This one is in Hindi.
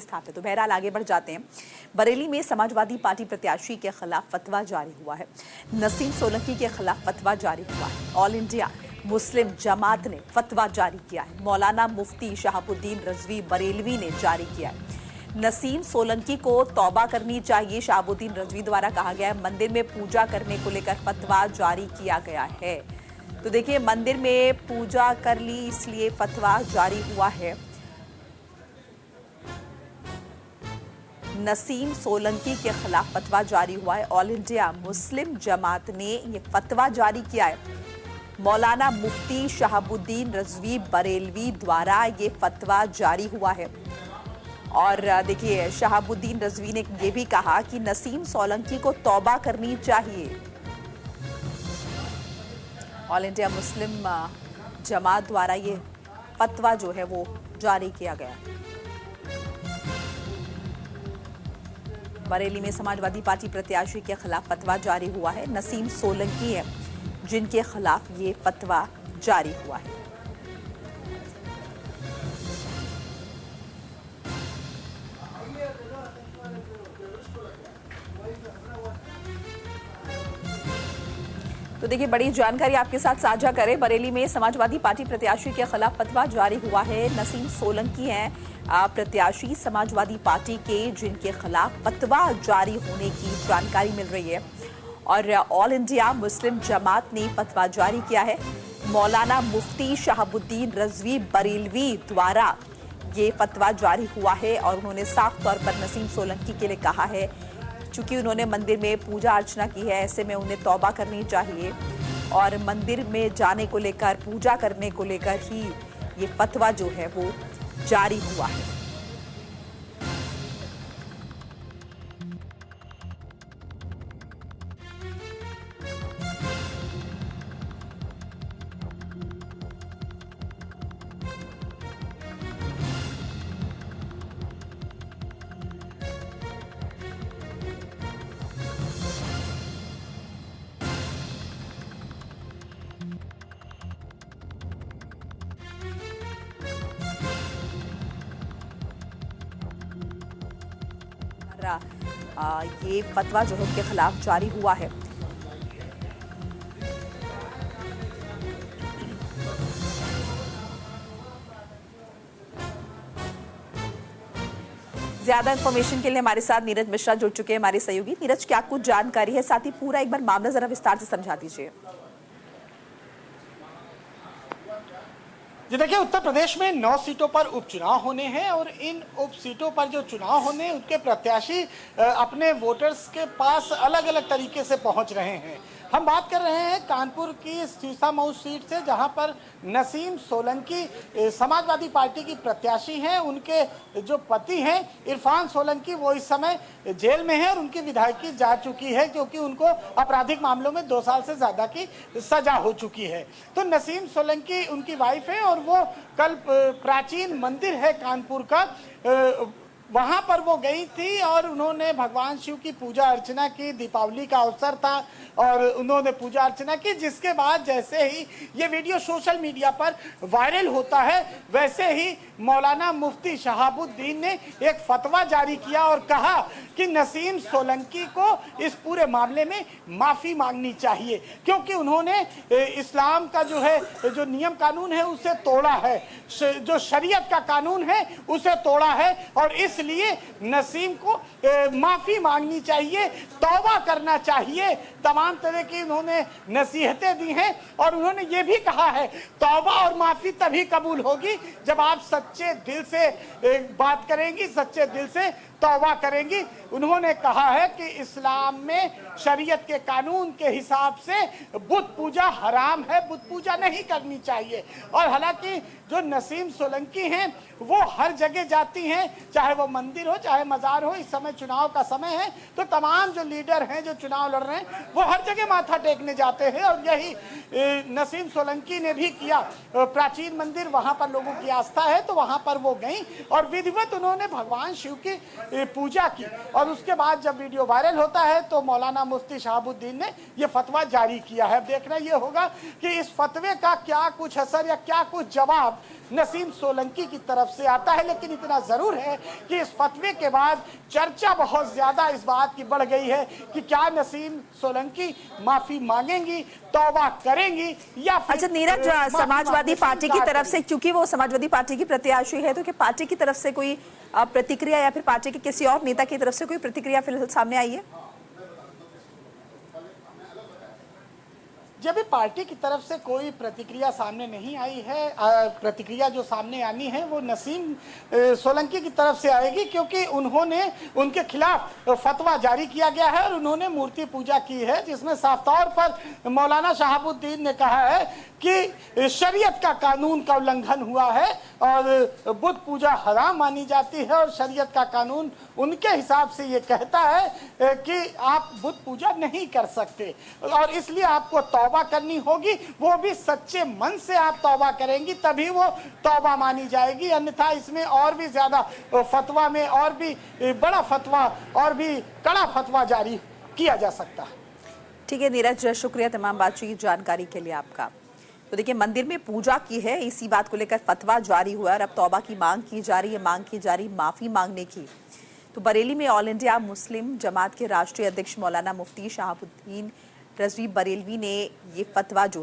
भी स्थापित। तो बहरहाल आगे बढ़ जाते हैं। बरेली में समाजवादी पार्टी प्रत्याशी के खिलाफ फतवा जारी हुआ है। नसीम सोलंकी के खिलाफ फतवा जारी हुआ है। ऑल इंडिया मुस्लिम जमात ने फतवा जारी किया है। मौलाना मुफ्ती शहाबुद्दीन रजवी बरेलवी ने जारी किया है। नसीम सोलंकी को तौबा करनी चाहिए, शहाबुद्दीन रजवी द्वारा कहा गया है। मंदिर में पूजा करने को लेकर फतवा जारी किया गया है। तो देखिए, मंदिर में पूजा कर ली इसलिए फतवा जारी हुआ है। नसीम सोलंकी के खिलाफ फतवा जारी हुआ है। ऑल इंडिया मुस्लिम जमात ने ये फतवा जारी किया है। मौलाना मुफ्ती शहाबुद्दीन रजवी बरेलवी द्वारा ये फतवा जारी हुआ है। और देखिए, शहाबुद्दीन रजवी ने यह भी कहा कि नसीम सोलंकी को तौबा करनी चाहिए। ऑल इंडिया मुस्लिम जमात द्वारा ये फतवा जो है वो जारी किया गया है। बरेली में समाजवादी पार्टी प्रत्याशी के खिलाफ फतवा जारी हुआ है। नसीम सोलंकी है जिनके खिलाफ ये फतवा जारी हुआ है। तो देखिए, बड़ी जानकारी आपके साथ साझा करें। बरेली में समाजवादी पार्टी प्रत्याशी के खिलाफ फतवा जारी हुआ है। नसीम सोलंकी हैं प्रत्याशी समाजवादी पार्टी के, जिनके खिलाफ फतवा जारी होने की जानकारी मिल रही है। और ऑल इंडिया मुस्लिम जमात ने फतवा जारी किया है। मौलाना मुफ्ती शहाबुद्दीन रजवी बरेलवी द्वारा ये फतवा जारी हुआ है और उन्होंने साफ तौर पर नसीम सोलंकी के लिए कहा है, चूंकि उन्होंने मंदिर में पूजा अर्चना की है, ऐसे में उन्हें तौबा करनी चाहिए और मंदिर में जाने को लेकर, पूजा करने को लेकर ही ये फतवा जो है वो जारी हुआ है। ये फतवा जो है उनके खिलाफ जारी हुआ है। ज्यादा इंफॉर्मेशन के लिए हमारे साथ नीरज मिश्रा जुड़ चुके हैं, हमारे सहयोगी। नीरज, क्या कुछ जानकारी है? साथ ही पूरा एक बार मामला जरा विस्तार से समझा दीजिए। जी देखिए, उत्तर प्रदेश में 9 सीटों पर उपचुनाव होने हैं और इन उप सीटों पर जो चुनाव होने, उनके प्रत्याशी अपने वोटर्स के पास अलग अलग तरीके से पहुंच रहे हैं। हम बात कर रहे हैं कानपुर की सीसामऊ सीट से, जहां पर नसीम सोलंकी समाजवादी पार्टी की प्रत्याशी हैं। उनके जो पति हैं इरफान सोलंकी, वो इस समय जेल में है और उनकी विधायकी जा चुकी है, क्योंकि उनको आपराधिक मामलों में 2 साल से ज्यादा की सजा हो चुकी है। तो नसीम सोलंकी उनकी वाइफ है और वो कल प्राचीन मंदिर है कानपुर का, वहां पर वो गई थी और उन्होंने भगवान शिव की पूजा अर्चना की। दीपावली का अवसर था और उन्होंने पूजा अर्चना की, जिसके बाद जैसे ही ये वीडियो सोशल मीडिया पर वायरल होता है, वैसे ही मौलाना मुफ्ती शहाबुद्दीन ने एक फतवा जारी किया और कहा कि नसीम सोलंकी को इस पूरे मामले में माफी मांगनी चाहिए, क्योंकि उन्होंने इस्लाम का जो नियम कानून है उसे तोड़ा है, जो शरीयत का कानून है उसे तोड़ा है और इसलिए नसीम को माफी मांगनी चाहिए, तौबा करना चाहिए। तमाम तरह की उन्होंने नसीहतें दी हैं और उन्होंने ये भी कहा है तौबा और माफी तभी कबूल होगी जब आप सच्चे दिल से बात करेंगी, सच्चे दिल से तौबा करेंगी। उन्होंने कहा है कि इस्लाम में शरीयत के कानून के हिसाब से बुत पूजा हराम है, बुत पूजा नहीं करनी चाहिए। और हालांकि जो नसीम सोलंकी हैं वो हर जगह जाती हैं, चाहे वो मंदिर हो चाहे मजार हो। इस समय चुनाव का समय है तो तमाम जो लीडर हैं जो चुनाव लड़ रहे हैं वो हर जगह माथा टेकने जाते हैं और यही नसीम सोलंकी ने भी किया। प्राचीन मंदिर, वहां पर लोगों की आस्था है तो वहां पर वो गई और विधिवत उन्होंने भगवान शिव की पूजा की। और उसके बाद जब वीडियो वायरल होता है तो मौलाना मुफ्ती शहाबुद्दीन ने यह फतवा जारी किया है। देखना यह होगा कि इस फतवे का क्या कुछ असर या क्या कुछ जवाब नसीम सोलंकी की तरफ से आता है। लेकिन इतना जरूर है कि इस फतवे के बाद चर्चा बहुत ज्यादा इस बात की बढ़ गई है कि क्या नसीम सोलंकी माफी मांगेंगी, तौबा करेंगी या फिर अच्छा नीरज, समाजवादी पार्टी की तरफ से, क्योंकि वो समाजवादी पार्टी की प्रत्याशी है, तो क्या पार्टी की तरफ से कोई प्रतिक्रिया या फिर पार्टी के किसी और नेता की तरफ से कोई प्रतिक्रिया फिलहाल सामने आई है? जब भी पार्टी की तरफ से कोई प्रतिक्रिया सामने नहीं आई है, प्रतिक्रिया जो सामने आनी है वो नसीम सोलंकी की तरफ से आएगी, क्योंकि उनके खिलाफ फतवा जारी किया गया है और उन्होंने मूर्ति पूजा की है, जिसमें साफ तौर पर मौलाना शहाबुद्दीन ने कहा है कि शरीयत का कानून का उल्लंघन हुआ है और बुत पूजा हराम मानी जाती है और शरीयत का कानून उनके हिसाब से ये कहता है कि आप बुत पूजा नहीं कर सकते और इसलिए आपको तौबा करनी होगी, वो भी सच्चे मन से आप तौबा करेंगी तभी वो तौबा मानी जाएगी, अन्यथा इसमें और भी ज्यादा फतवा में और भी बड़ा फतवा और भी कड़ा फतवा जारी किया जा सकता है। ठीक है नीरज, शुक्रिया तमाम बातचीत जानकारी के लिए आपका। तो देखिए, मंदिर में पूजा की है, इसी बात को लेकर फतवा जारी हुआ और अब तौबा की मांग की जा रही है, माफी मांगने की। तो बरेली में ऑल इंडिया मुस्लिम जमात के राष्ट्रीय अध्यक्ष मौलाना मुफ्ती शहाबुद्दीन रजवी बरेलवी ने ये फतवा जो